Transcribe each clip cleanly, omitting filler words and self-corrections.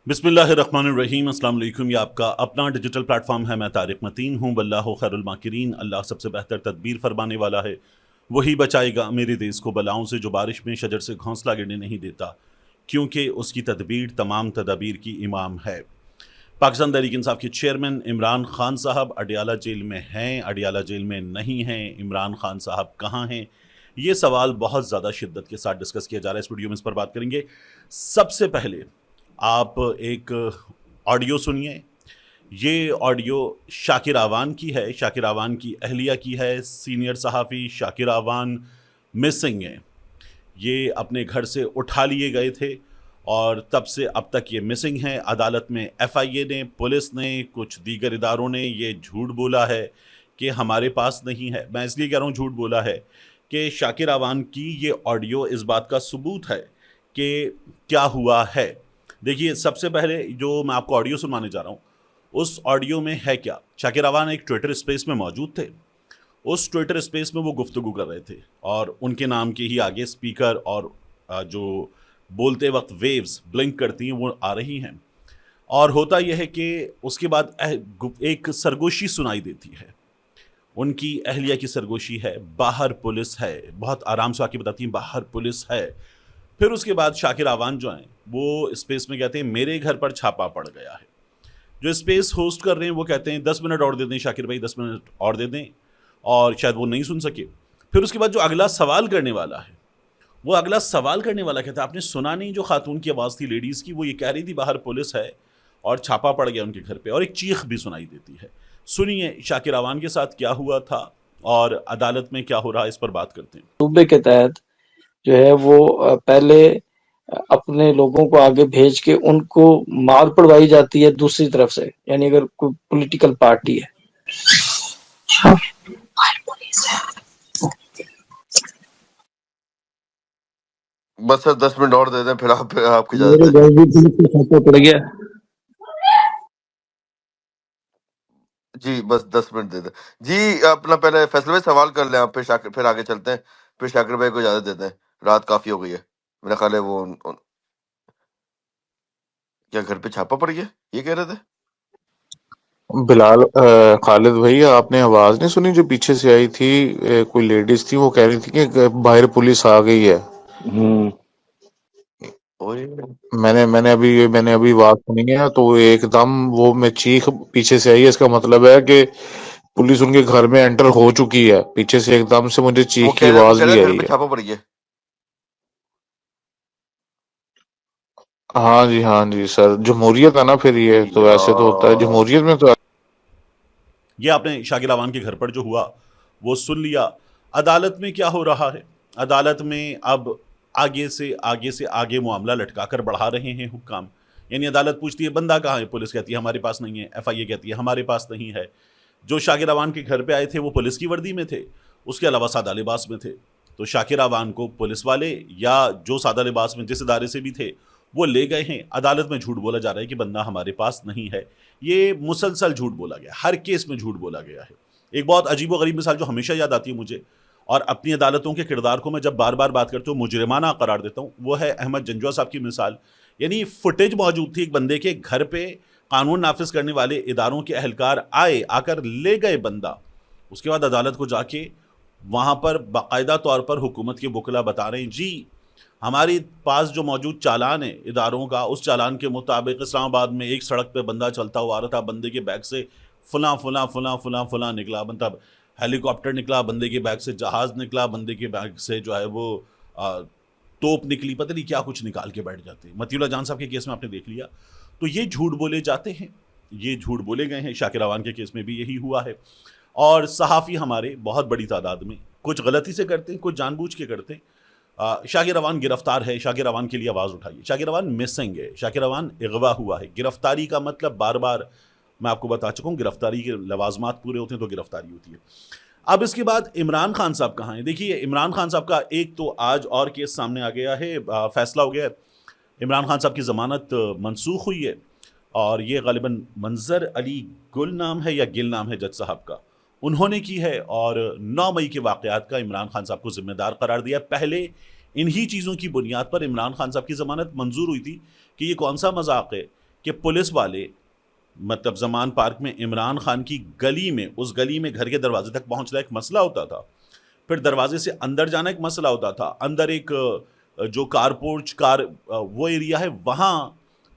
بسم اللہ الرحمن الرحیم۔ السلام علیکم۔ یہ آپ کا اپنا ڈیجیٹل پلیٹ فارم ہے۔ میں طارق متین ہوں۔ واللہ خیر الماکرین۔ اللہ سب سے بہتر تدبیر فرمانے والا ہے، وہی بچائے گا میرے دیس کو بلاؤں سے، جو بارش میں شجر سے گھونسلہ گرنے نہیں دیتا، کیونکہ اس کی تدبیر تمام تدابیر کی امام ہے۔ پاکستان تحریک انصاف کے چیئرمین عمران خان صاحب اڈیالہ جیل میں ہیں، اڈیالہ جیل میں نہیں ہیں۔ عمران خان صاحب کہاں ہیں؟ یہ سوال بہت زیادہ شدت کے ساتھ ڈسکس کیا جا رہا ہے۔ اس ویڈیو میں اس پر بات کریں گے۔ سب سے پہلے آپ ایک آڈیو سنیے۔ یہ آڈیو شاکر اعوان کی ہے، شاکر اعوان کی اہلیہ کی ہے۔ سینئر صحافی شاکر اعوان مسنگ ہیں۔ یہ اپنے گھر سے اٹھا لیے گئے تھے اور تب سے اب تک یہ مسنگ ہیں۔ عدالت میں ایف آئی اے نے، پولیس نے، کچھ دیگر اداروں نے یہ جھوٹ بولا ہے کہ ہمارے پاس نہیں ہے۔ میں اس لیے کہہ رہا ہوں جھوٹ بولا ہے کہ شاکر اعوان کی یہ آڈیو اس بات کا ثبوت ہے کہ کیا ہوا ہے۔ دیکھیے، سب سے پہلے جو میں آپ کو آڈیو سنوانے جا رہا ہوں، اس آڈیو میں ہے کیا؟ شاکر اعوان ایک ٹویٹر اسپیس میں موجود تھے۔ اس ٹویٹر اسپیس میں وہ گفتگو کر رہے تھے اور ان کے نام کے ہی آگے اسپیکر اور جو بولتے وقت ویوز بلنک کرتی ہیں وہ آ رہی ہیں، اور ہوتا یہ ہے کہ اس کے بعد ایک سرگوشی سنائی دیتی ہے۔ ان کی اہلیہ کی سرگوشی ہے، باہر پولیس ہے۔ بہت آرام سے آ کے بتاتی ہیں باہر پولیس ہے۔ پھر اس کے بعد شاکر اعوان جو ہیں وہ اسپیس میں کہتے ہیں میرے گھر پر چھاپا پڑ گیا ہے۔ جو اسپیس ہوسٹ کر رہے ہیں وہ کہتے ہیں 10 منٹ اور دے دیں شاکر بھائی، 10 منٹ اور دے دیں، اور شاید وہ نہیں سن سکے۔ پھر اس کے بعد جو اگلا سوال کرنے والا ہے، وہ اگلا سوال کرنے والا کہتا ہے آپ نے سنا نہیں؟ جو خاتون کی آواز تھی لیڈیز کی، وہ یہ کہہ رہی تھی باہر پولیس ہے اور چھاپا پڑ گیا ان کے گھر پہ، اور ایک چیخ بھی سنائی دیتی ہے۔ سنیے شاکر اعوان کے ساتھ کیا ہوا تھا اور عدالت میں کیا ہو رہا ہے، اس پر بات کرتے ہیں۔ صوبے کے تحت جو ہے وہ پہلے اپنے لوگوں کو آگے بھیج کے ان کو مار پڑوائی جاتی ہے دوسری طرف سے، یعنی اگر کوئی پولیٹیکل پارٹی ہے۔ بس سر 10 منٹ اور دے دیں، پھر آپ کی اجازت میرے ہے۔ گھر بھی پولیس کا چھاپا پڑ گیا۔ جی بس 10 منٹ دے دیں جی۔ اپنا پہلے فیصل بھائی سوال کر لیں آپ، پھر آگے چلتے ہیں، پھر شاکر بھائی کو اجازت دیتے ہیں۔ رات کافی ہو گئی ہے، میرا خیال ہے وہ کیا گھر پہ چھاپا پڑ گیا یہ کہہ رہے تھے؟ بلال خالد بھائی، آپ نے آواز نہیں سنی جو پیچھے سے آئی تھی؟ کوئی لیڈیز تھی، وہ کہہ رہی تھی کہ باہر پولیس آ گئی ہے۔ میں نے ابھی آواز سنی ہے تو ایک دم وہ میں چیخ پیچھے سے آئی ہے، اس کا مطلب ہے کہ پولیس ان کے گھر میں انٹر ہو چکی ہے۔ پیچھے سے ایک دم سے مجھے وہ چیخ کی کہہ رہے آواز بھی گھر آئی پہ ہے۔ چھاپا پڑ گیا۔ ہاں جی سر، جمہوریت ہے نا، پھر یہ تو ایسے تو ہوتا ہے یار جمہوریت میں تو۔ یہ آپ نے شاکر اعوان کے گھر پر جو ہوا وہ سن لیا۔ عدالت میں کیا ہو رہا ہے؟ عدالت میں اب آگے سے آگے معاملہ لٹکا کر بڑھا رہے ہیں حکام۔ یعنی عدالت پوچھتی ہے بندہ کہاں ہے، پولیس کہتی ہے ہمارے پاس نہیں ہے، ایف آئی اے کہتی ہے ہمارے پاس نہیں ہے۔ جو شاکر اعوان کے گھر پہ آئے تھے وہ پولیس کی وردی میں تھے، اس کے علاوہ سادہ لباس میں تھے۔ تو شاکر اعوان کو پولیس والے یا جو سادہ لباس میں جس ادارے سے بھی تھے وہ لے گئے ہیں۔ عدالت میں جھوٹ بولا جا رہا ہے کہ بندہ ہمارے پاس نہیں ہے۔ یہ مسلسل جھوٹ بولا گیا، ہر کیس میں جھوٹ بولا گیا ہے۔ ایک بہت عجیب و غریب مثال جو ہمیشہ یاد آتی ہے مجھے، اور اپنی عدالتوں کے کردار کو میں جب بار بار بات کرتا ہوں مجرمانہ قرار دیتا ہوں، وہ ہے احمد جنجوہ صاحب کی مثال۔ یعنی فوٹیج موجود تھی ایک بندے کے گھر پہ، قانون نافذ کرنے والے اداروں کے اہلکار آئے، آ کر لے گئے بندہ۔ اس کے بعد عدالت کو جا کے وہاں پر باقاعدہ طور پر حکومت کے وکلا بتا رہے ہیں جی ہمارے پاس جو موجود چالان ہے اداروں کا، اس چالان کے مطابق اسلام آباد میں ایک سڑک پہ بندہ چلتا ہوا آ رہا تھا، بندے کے بیگ سے فلاں فلاں فلاں فلاں فلاں نکلا، مطلب ہیلی کاپٹر نکلا، بندے کے بیگ سے جہاز نکلا، بندے کے بیگ سے جو ہے وہ توپ نکلی، پتہ نہیں کیا کچھ نکال کے بیٹھ جاتے ہیں۔ متی اللہ جان صاحب کے کیس میں آپ نے دیکھ لیا۔ تو یہ جھوٹ بولے جاتے ہیں، یہ جھوٹ بولے گئے ہیں۔ شاکر اعوان کے کیس میں بھی یہی ہوا ہے۔ اور صحافی ہمارے بہت بڑی تعداد میں کچھ غلطی سے کرتے ہیں، کچھ جان بوجھ کے کرتے ہیں۔ شاکر اعوان گرفتار ہے، شاکر اعوان کے لیے آواز اٹھائیے۔ شاکر اعوان مسنگ ہے، شاکر اعوان اغوا ہوا ہے۔ گرفتاری کا مطلب بار بار میں آپ کو بتا چکا ہوں، گرفتاری کے لوازمات پورے ہوتے ہیں تو گرفتاری ہوتی ہے۔ اب اس کے بعد عمران خان صاحب کہاں ہیں؟ دیکھیے عمران خان صاحب کا ایک تو آج اور کیس سامنے آ گیا ہے، فیصلہ ہو گیا ہے۔ عمران خان صاحب کی ضمانت منسوخ ہوئی ہے، اور یہ غالباً منظر علی گل نام ہے یا گل نام ہے جج صاحب کا، انہوں نے کی ہے، اور 9 مئی کے واقعات کا عمران خان صاحب کو ذمہ دار قرار دیا۔ پہلے انہی چیزوں کی بنیاد پر عمران خان صاحب کی ضمانت منظور ہوئی تھی کہ یہ کون سا مذاق ہے کہ پولیس والے مطلب زمان پارک میں عمران خان کی گلی میں، اس گلی میں گھر کے دروازے تک پہنچنا ایک مسئلہ ہوتا تھا، پھر دروازے سے اندر جانا ایک مسئلہ ہوتا تھا، اندر ایک جو کارپورچ وہ ایریا ہے وہاں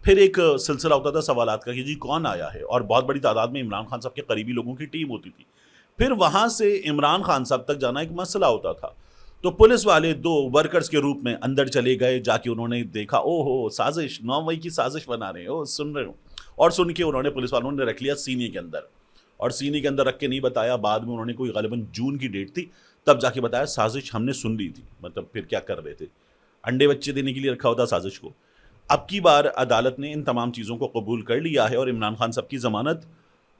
پھر ایک سلسلہ ہوتا تھا سوالات کا کہ جی کون آیا ہے، اور بہت بڑی تعداد میں عمران خان صاحب کے قریبی لوگوں کی ٹیم ہوتی تھی، پھر وہاں سے عمران خان صاحب تک جانا ایک مسئلہ ہوتا تھا. تو پولیس والے 2 ورکرز کے روپ میں اندر چلے گئے، جا کے انہوں نے دیکھا او ہو سازش، 9 مئی کی سازش بنا رہے ہو، سن رہے ہو، اور سن کے انہوں نے پولیس والوں نے رکھ لیا سینے کے اندر، اور سینے کے اندر رکھ کے نہیں بتایا، بعد میں انہوں نے کوئی غالباً جون کی ڈیٹ تھی تب جا کے بتایا سازش ہم نے سن لی تھی. مطلب پھر کیا کر رہے تھے؟ انڈے بچے دینے کے لیے رکھا ہوتا سازش کو. اب کی بار عدالت نے ان تمام چیزوں کو قبول کر لیا ہے اور عمران خان صاحب کی ضمانت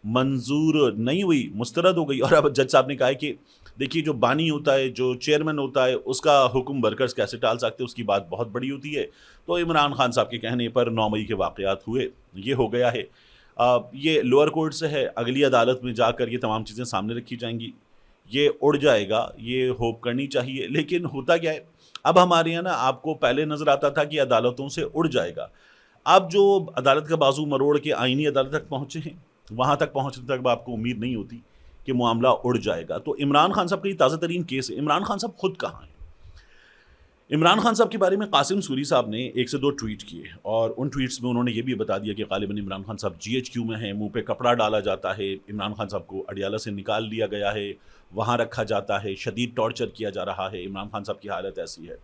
منظور نہیں ہوئی، مسترد ہو گئی. اور اب جج صاحب نے کہا ہے کہ دیکھیے جو بانی ہوتا ہے، جو چیئرمین ہوتا ہے، اس کا حکم ورکرز کیسے ٹال سکتے، اس کی بات بہت بڑی ہوتی ہے. تو عمران خان صاحب کے کہنے پر 9 مئی کے واقعات ہوئے، یہ ہو گیا ہے. یہ لوور کورٹ سے ہے، اگلی عدالت میں جا کر یہ تمام چیزیں سامنے رکھی جائیں گی، یہ اڑ جائے گا، یہ ہوپ کرنی چاہیے. لیکن ہوتا کیا ہے، اب ہمارے یہاں نا آپ کو پہلے نظر آتا تھا کہ عدالتوں سے اڑ جائے گا، اب جو عدالت کا بازو مروڑ کے آئینی عدالت تک پہنچے ہیں، وہاں تک پہنچنے تک آپ کو امید نہیں ہوتی کہ معاملہ اڑ جائے گا. تو عمران خان صاحب کا یہ تازہ ترین کیس ہے. عمران خان صاحب خود کہاں ہیں؟ عمران خان صاحب کے بارے میں قاسم سوری صاحب نے 1 سے 2 ٹویٹ کیے، اور ان ٹویٹس میں انہوں نے یہ بھی بتا دیا کہ غالباً عمران خان صاحب GHQ میں ہیں، منہ پہ کپڑا ڈالا جاتا ہے، عمران خان صاحب کو اڈیالہ سے نکال لیا گیا ہے، وہاں رکھا جاتا ہے، شدید ٹارچر کیا جا رہا ہے، عمران خان صاحب کی حالت ایسی ہے.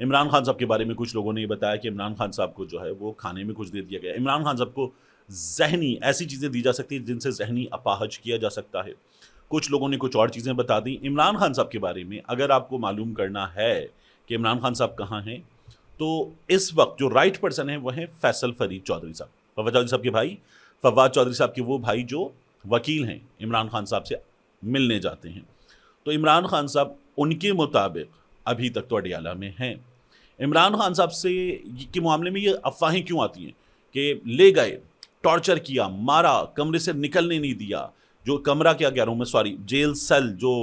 عمران خان صاحب کے بارے میں کچھ لوگوں نے یہ بتایا کہ عمران خان صاحب کو جو ہے وہ کھانے میں کچھ دے دیا گیا. عمران خان صاحب کو ذہنی ایسی چیزیں دی جا سکتی ہیں جن سے ذہنی اپاہج کیا جا سکتا ہے. کچھ لوگوں نے کچھ اور چیزیں بتا دیں. عمران خان صاحب کے بارے میں اگر آپ کو معلوم کرنا ہے کہ عمران خان صاحب کہاں ہیں، تو اس وقت جو رائٹ پرسن ہیں وہ ہیں فیصل فرید چودھری صاحب، فواد چودھری صاحب کے بھائی، فواد چودھری صاحب کے وہ بھائی جو وکیل ہیں، عمران خان صاحب سے ملنے جاتے ہیں. تو عمران خان صاحب ان کے مطابق ابھی تک تو اڈیالہ میں ہیں. عمران خان صاحب سے کے معاملے میں یہ افواہیں کیوں آتی ہیں کہ لے گئے، ٹارچر کیا، مارا، کمرے سے نکلنے نہیں دیا، جو کمرہ کیا کہہ رہا ہوں میں، سوری جیل سیل جو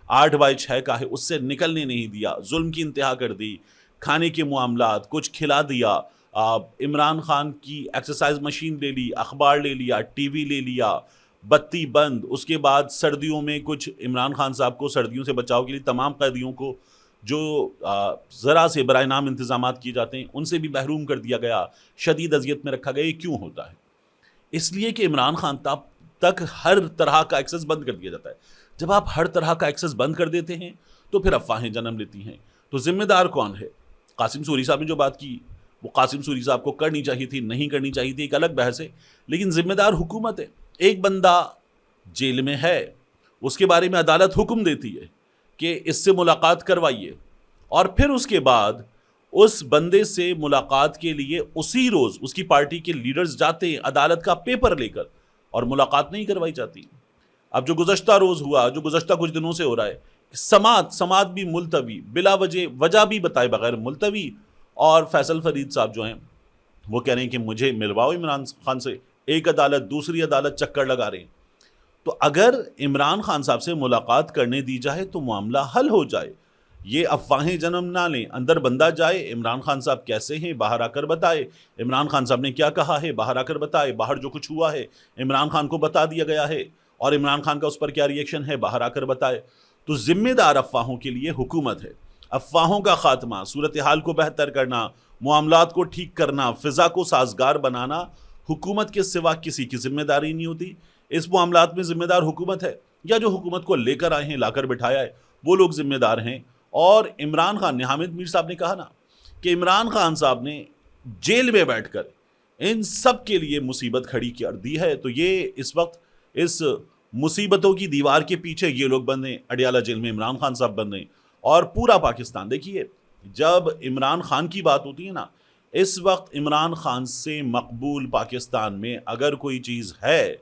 8/6 کا ہے اس سے نکلنے نہیں دیا، ظلم کی انتہا کر دی، کھانے کے معاملات، کچھ کھلا دیا، عمران خان کی ایکسرسائز مشین لے لی، اخبار لے لیا، ٹی وی لے لیا، بتی بند. اس کے بعد سردیوں میں کچھ عمران خان صاحب کو سردیوں سے بچاؤ کے لیے تمام قیدیوں کو جو ذرا سے برائے نام انتظامات کیے جاتے ہیں ان سے بھی محروم کر دیا گیا، شدید اذیت میں رکھا گیا. یہ کیوں ہوتا ہے؟ اس لیے کہ عمران خان تک ہر طرح کا ایکسس بند کر دیا جاتا ہے. جب آپ ہر طرح کا ایکسس بند کر دیتے ہیں تو پھر افواہیں جنم لیتی ہیں. تو ذمہ دار کون ہے؟ قاسم سوری صاحب نے جو بات کی وہ قاسم سوری صاحب کو کرنی چاہیے تھی، نہیں کرنی چاہیے تھی، ایک الگ بحث ہے، لیکن ذمہ دار حکومت ہے. ایک بندہ جیل میں ہے، اس کے بارے میں عدالت حکم دیتی ہے کہ اس سے ملاقات کروائیے، اور پھر اس کے بعد اس بندے سے ملاقات کے لیے اسی روز اس کی پارٹی کے لیڈرز جاتے ہیں عدالت کا پیپر لے کر، اور ملاقات نہیں کروائی جاتی. اب جو گزشتہ روز ہوا، جو گزشتہ کچھ دنوں سے ہو رہا ہے، سماعت بھی ملتوی، بلا وجہ بھی بتائے بغیر ملتوی، اور فیصل فرید صاحب جو ہیں وہ کہہ رہے ہیں کہ مجھے ملواؤ عمران خان سے، ایک عدالت دوسری عدالت چکر لگا رہے ہیں. تو اگر عمران خان صاحب سے ملاقات کرنے دی جائے تو معاملہ حل ہو جائے. یہ افواہیں جنم نہ لیں، اندر بندہ جائے، عمران خان صاحب کیسے ہیں باہر آ کر بتائے، عمران خان صاحب نے کیا کہا ہے باہر آ کر بتائے، باہر جو کچھ ہوا ہے عمران خان کو بتا دیا گیا ہے، اور عمران خان کا اس پر کیا ریئیکشن ہے باہر آ کر بتائے. تو ذمہ دار افواہوں کے لیے حکومت ہے. افواہوں کا خاتمہ، صورتحال کو بہتر کرنا، معاملات کو ٹھیک کرنا، فضا کو سازگار بنانا حکومت کے سوا کسی کی ذمہ داری نہیں ہوتی. اس معاملات میں ذمہ دار حکومت ہے، یا جو حکومت کو لے کر آئے ہیں، لا کر بٹھایا ہے، وہ لوگ ذمہ دار ہیں. اور عمران خان نے، حامد میر صاحب نے کہا نا کہ عمران خان صاحب نے جیل میں بیٹھ کر ان سب کے لیے مصیبت کھڑی کر دی ہے. تو یہ اس وقت اس مصیبتوں کی دیوار کے پیچھے یہ لوگ بند ہیں. اڈیالہ جیل میں عمران خان صاحب بند ہیں، اور پورا پاکستان. دیکھیے جب عمران خان کی بات ہوتی ہے نا، اس وقت عمران خان سے مقبول پاکستان میں اگر کوئی چیز ہے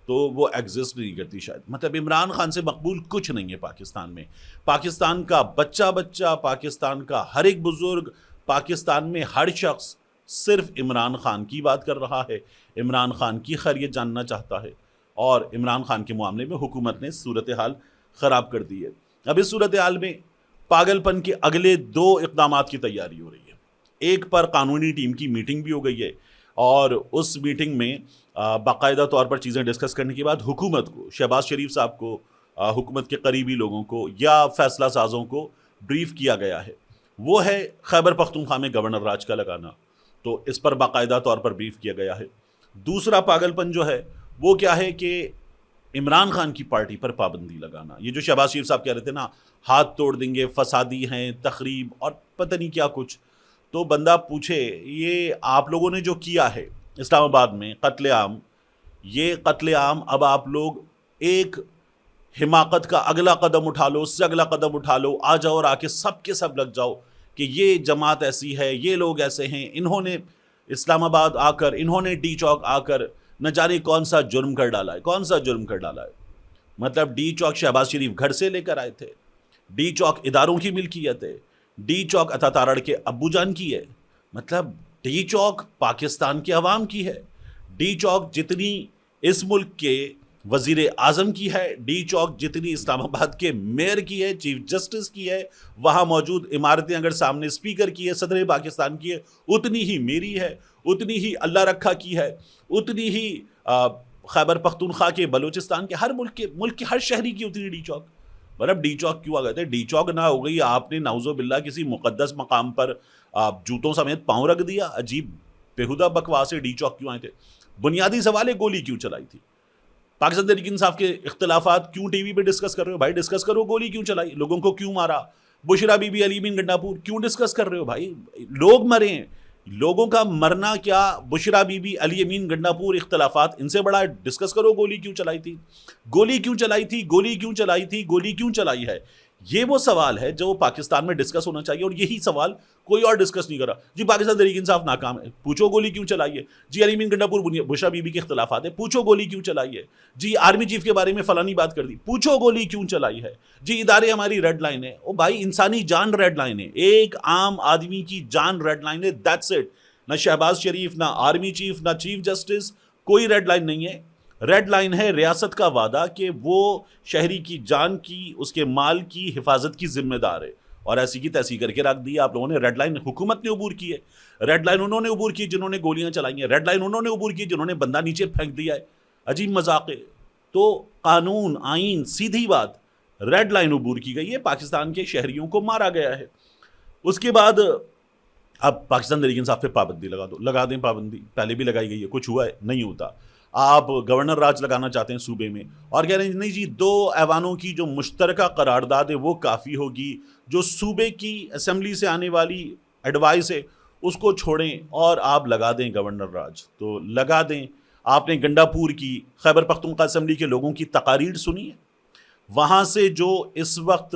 تو وہ ایگزسٹ نہیں کرتی شاید. مطلب عمران خان سے مقبول کچھ نہیں ہے پاکستان میں. پاکستان کا بچہ، پاکستان کا ہر ایک بزرگ، پاکستان میں ہر شخص صرف عمران خان کی بات کر رہا ہے، عمران خان کی خیریت جاننا چاہتا ہے. اور عمران خان کے معاملے میں حکومت نے صورتحال خراب کر دی ہے. اب اس صورتحال میں پاگل پن کے اگلے 2 اقدامات کی تیاری ہو رہی ہے. ایک پر قانونی ٹیم کی میٹنگ بھی ہو گئی ہے، اور اس میٹنگ میں باقاعدہ طور پر چیزیں ڈسکس کرنے کے بعد حکومت کو، شہباز شریف صاحب کو، حکومت کے قریبی لوگوں کو یا فیصلہ سازوں کو بریف کیا گیا ہے، وہ ہے خیبر پختونخوا میں گورنر راج کا لگانا. تو اس پر باقاعدہ طور پر بریف کیا گیا ہے. دوسرا پاگل پن جو ہے وہ کیا ہے کہ عمران خان کی پارٹی پر پابندی لگانا. یہ جو شہباز شریف صاحب کہہ رہے تھے نا ہاتھ توڑ دیں گے، فسادی ہیں، تخریب اور پتہ نہیں کیا کچھ، تو بندہ پوچھے یہ آپ لوگوں نے جو کیا ہے اسلام آباد میں قتل عام، یہ قتل عام اب آپ لوگ ایک حماقت کا اگلا قدم اٹھا لو، اس سے اگلا قدم اٹھا لو، آ جاؤ اور آ کے سب کے سب لگ جاؤ کہ یہ جماعت ایسی ہے، یہ لوگ ایسے ہیں، انہوں نے اسلام آباد آ کر، انہوں نے ڈی چوک آ کر نہ جانے کون سا جرم کر ڈالا ہے، کون سا جرم کر ڈالا ہے. مطلب ڈی چوک شہباز شریف گھر سے لے کر آئے تھے، ڈی چوک اداروں کی ملکیت ہے، ڈی چوک عطا تارڑ کے ابو جان کی ہے، مطلب ڈی چوک پاکستان کے عوام کی ہے. ڈی چوک جتنی اس ملک کے وزیر اعظم کی ہے، ڈی چوک جتنی اسلام آباد کے میئر کی ہے، چیف جسٹس کی ہے، وہاں موجود عمارتیں اگر سامنے اسپیکر کی ہے، صدر پاکستان کی ہے، اتنی ہی میری ہے، اتنی ہی اللہ رکھا کی ہے، اتنی ہی خیبر پختونخوا کے، بلوچستان کے، ہر ملک کے ہر شہری کی اتنی ڈی چوک. مطلب ڈی چوک کیوں آ گئے تھے؟ ڈی چوک نہ ہو گئی آپ نے نعوذ باللہ کسی مقدس مقام پر آپ جوتوں سمیت پاؤں رکھ دیا. عجیب بےہودہ بکواس ہے. ڈی چوک کیوں آئے تھے؟ بنیادی سوال ہے گولی کیوں چلائی تھی؟ پاکستان تحریک انصاف کے اختلافات کیوں ٹی وی پہ ڈسکس کر رہے ہو بھائی؟ ڈسکس کرو گولی کیوں چلائی، لوگوں کو کیوں مارا، بشرا بی بی، علی امین گنڈاپور کیوں ڈسکس کر رہے ہو بھائی؟ لوگ مرے ہیں، لوگوں کا مرنا کیا، بشرا بی بی، علی امین گنڈاپور اختلافات ان سے بڑا ڈسکس کرو گولی کیوں چلائی تھی، گولی کیوں چلائی تھی، گولی کیوں چلائی تھی، گولی کیوں چلائی ہے. یہ وہ سوال ہے جو پاکستان میں ڈسکس ہونا چاہیے، اور یہی سوال کوئی اور ڈسکس نہیں کرا. جی پاکستان تحریک انصاف ناکام ہے، پوچھو گولی کیوں چلائی ہے. جی علی امین گنڈاپور بشرا بی بی کے اختلافات ہیں، پوچھو گولی کیوں چلائی ہے. جی آرمی چیف کے بارے میں فلانی بات کر دی، پوچھو گولی کیوں چلائی ہے. جی ادارے ہماری ریڈ لائن ہے. او بھائی انسانی جان ریڈ لائن ہے، ایک عام آدمی کی جان ریڈ لائن ہے، دیٹس اٹ. نہ شہباز شریف، نہ آرمی چیف، نہ چیف جسٹس، کوئی ریڈ لائن نہیں ہے. ریڈ لائن ہے ریاست کا وعدہ کہ وہ شہری کی جان کی، اس کے مال کی حفاظت کی ذمہ دار ہے، اور ایسی کی تیسی کر کے رکھ دی آپ لوگوں نے. ریڈ لائن حکومت نے عبور کی ہے، ریڈ لائن انہوں نے عبور کی جنہوں نے گولیاں چلائی ہیں، ریڈ لائن انہوں نے عبور کی جنہوں نے بندہ نیچے پھینک دیا ہے. عجیب مذاق ہے. تو قانون، آئین، سیدھی بات، ریڈ لائن عبور کی گئی ہے، پاکستان کے شہریوں کو مارا گیا ہے. اس کے بعد اب پاکستان تحریک انصاف پہ پابندی لگا دو، لگا دیں پابندی، پہلے بھی لگائی گئی ہے، کچھ ہوا ہے نہیں ہوتا. آپ گورنر راج لگانا چاہتے ہیں صوبے میں، اور کہہ رہے ہیں نہیں جی 2 ایوانوں کی جو مشترکہ قرارداد ہے وہ کافی ہوگی، جو صوبے کی اسمبلی سے آنے والی ایڈوائس ہے اس کو چھوڑیں اور آپ لگا دیں گورنر راج. تو لگا دیں. آپ نے گنڈاپور کی، خیبر پختونخوا اسمبلی کے لوگوں کی تقاریر سنی ہے، وہاں سے جو اس وقت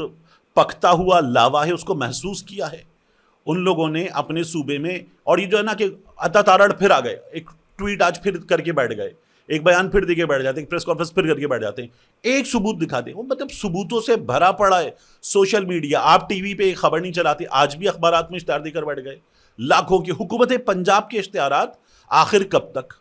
پکتا ہوا لاوا ہے اس کو محسوس کیا ہے ان لوگوں نے اپنے صوبے میں. اور یہ جو ہے نا کہ عطا تارڑ پھر آ گئے، ایک ٹویٹ آج پھر کر کے بیٹھ گئے، ایک بیان پھر دے کے بیٹھ جاتے ہیں، ایک پریس کانفرنس پھر کر کے بیٹھ جاتے ہیں، ایک ثبوت دکھا دیں. وہ مطلب ثبوتوں سے بھرا پڑا ہے سوشل میڈیا. آپ ٹی وی پہ ایک خبر نہیں چلاتے، آج بھی اخبارات میں اشتہار دے کر بیٹھ گئے لاکھوں کی. حکومت پنجاب کے اشتہارات آخر کب تک؟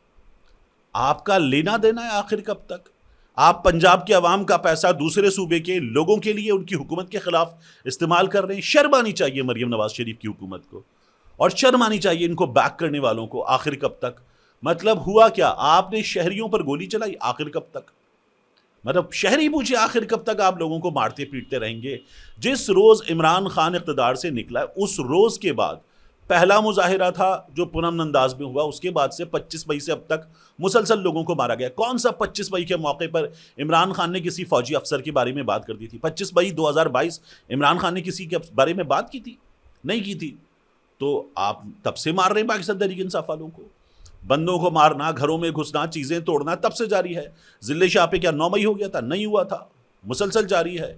آپ کا لینا دینا ہے آخر کب تک؟ آپ پنجاب کے عوام کا پیسہ دوسرے صوبے کے لوگوں کے لیے ان کی حکومت کے خلاف استعمال کر رہے ہیں. شرم آنی چاہیے مریم نواز شریف کی حکومت کو، اور شرم آنی چاہیے ان کو بیک کرنے والوں کو. آخر کب تک؟ مطلب ہوا کیا؟ آپ نے شہریوں پر گولی چلائی، آخر کب تک؟ مطلب شہری پوچھے آخر کب تک آپ لوگوں کو مارتے پیٹتے رہیں گے؟ جس روز عمران خان اقتدار سے نکلا ہے اس روز کے بعد پہلا مظاہرہ تھا جو پونم انداز میں ہوا، اس کے بعد سے 25 مئی سے اب تک مسلسل لوگوں کو مارا گیا. کون سا 25 مئی کے موقع پر عمران خان نے کسی فوجی افسر کے بارے میں بات کر دی تھی؟ 25 مئی 2022 عمران خان نے کسی کے بارے میں بات کی تھی؟ نہیں کی تھی. تو آپ تب سے مار رہے ہیں پاکستان تحریک انصاف والوں کو. بندوں کو مارنا، گھروں میں گھسنا، چیزیں توڑنا تب سے جاری ہے. ضلع شاہ پہ کیا 9 مئی ہو گیا تھا؟ نہیں ہوا تھا، مسلسل جاری ہے.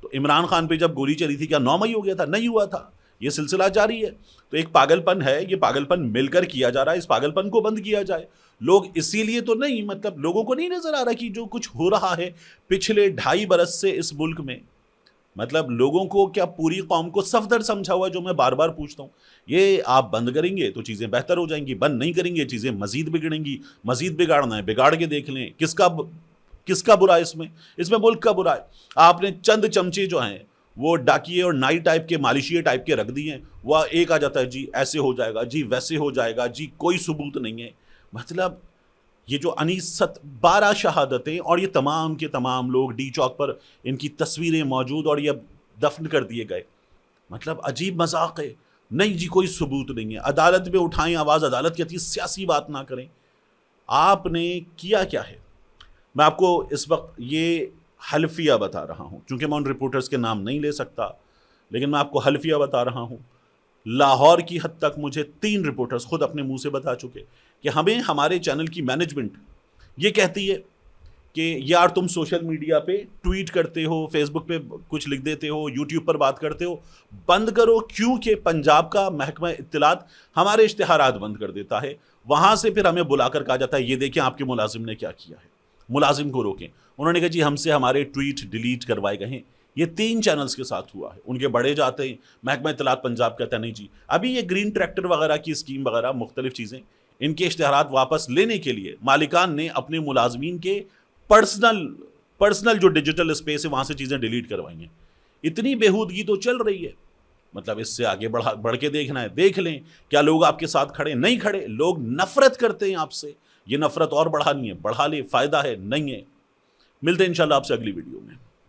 تو عمران خان پہ جب گولی چلی تھی کیا 9 مئی ہو گیا تھا؟ نہیں ہوا تھا. یہ سلسلہ جاری ہے. تو ایک پاگل پن ہے، یہ پاگل پن مل کر کیا جا رہا ہے. اس پاگل پن کو بند کیا جائے. لوگ اسی لیے تو نہیں، مطلب لوگوں کو نہیں نظر آ رہا کہ جو کچھ ہو رہا ہے پچھلے 2.5 برس سے اس ملک میں، مطلب لوگوں کو کیا پوری قوم کو صفدر سمجھا ہوا ہے؟ جو میں بار بار پوچھتا ہوں، یہ آپ بند کریں گے تو چیزیں بہتر ہو جائیں گی، بند نہیں کریں گے چیزیں مزید بگڑیں گی. مزید بگاڑنا ہے بگاڑ کے دیکھ لیں. کس کا برا ہے اس میں ملک کا برا ہے. آپ نے چند چمچے جو ہیں وہ ڈاکیے اور نائی ٹائپ کے، مالیشیے ٹائپ کے رکھ دیے ہیں. وہ ایک آ جاتا ہے جی ایسے ہو جائے گا، جی ویسے ہو جائے گا، جی کوئی ثبوت نہیں ہے. مطلب یہ جو انیست 12 شہادتیں اور یہ تمام کے تمام لوگ ڈی چوک پر ان کی تصویریں موجود اور یہ دفن کر دیے گئے. مطلب عجیب مذاق ہے. نہیں جی کوئی ثبوت نہیں ہے. عدالت میں اٹھائیں آواز, عدالت کہتی ہے سیاسی بات نہ کریں. آپ نے کیا کیا ہے؟ میں آپ کو اس وقت یہ حلفیہ بتا رہا ہوں, چونکہ میں ان رپورٹرز کے نام نہیں لے سکتا, لیکن میں آپ کو حلفیہ بتا رہا ہوں. لاہور کی حد تک مجھے 3 رپورٹرز خود اپنے منہ سے بتا چکے کہ ہمیں ہمارے چینل کی مینجمنٹ یہ کہتی ہے کہ یار تم سوشل میڈیا پہ ٹویٹ کرتے ہو, فیس بک پہ کچھ لکھ دیتے ہو, یوٹیوب پر بات کرتے ہو, بند کرو, کیونکہ پنجاب کا محکمہ اطلاعات ہمارے اشتہارات بند کر دیتا ہے. وہاں سے پھر ہمیں بلا کر کہا جاتا ہے یہ دیکھیں آپ کے ملازم نے کیا کیا ہے, ملازم کو روکیں. انہوں نے کہا جی ہم سے ہمارے ٹویٹ ڈیلیٹ کروائے گئے ہیں. یہ 3 چینلز کے ساتھ ہوا ہے. ان کے بڑے جاتے ہیں, محکمہ اطلاعات پنجاب کہتا ہے نہیں جی ابھی یہ گرین ٹریکٹر وغیرہ کی اسکیم وغیرہ مختلف چیزیں, ان کے اشتہارات واپس لینے کے لیے مالکان نے اپنے ملازمین کے پرسنل جو ڈیجیٹل اسپیس ہے وہاں سے چیزیں ڈیلیٹ کروائی ہیں. اتنی بےہودگی تو چل رہی ہے. مطلب اس سے آگے بڑھ کے دیکھنا ہے, دیکھ لیں کیا لوگ آپ کے ساتھ کھڑے نہیں کھڑے. لوگ نفرت کرتے ہیں آپ سے, یہ نفرت اور بڑھانی ہے, بڑھا لے, فائدہ ہے نہیں ہے. ملتے ہیں انشاءاللہ آپ سے اگلی ویڈیو میں.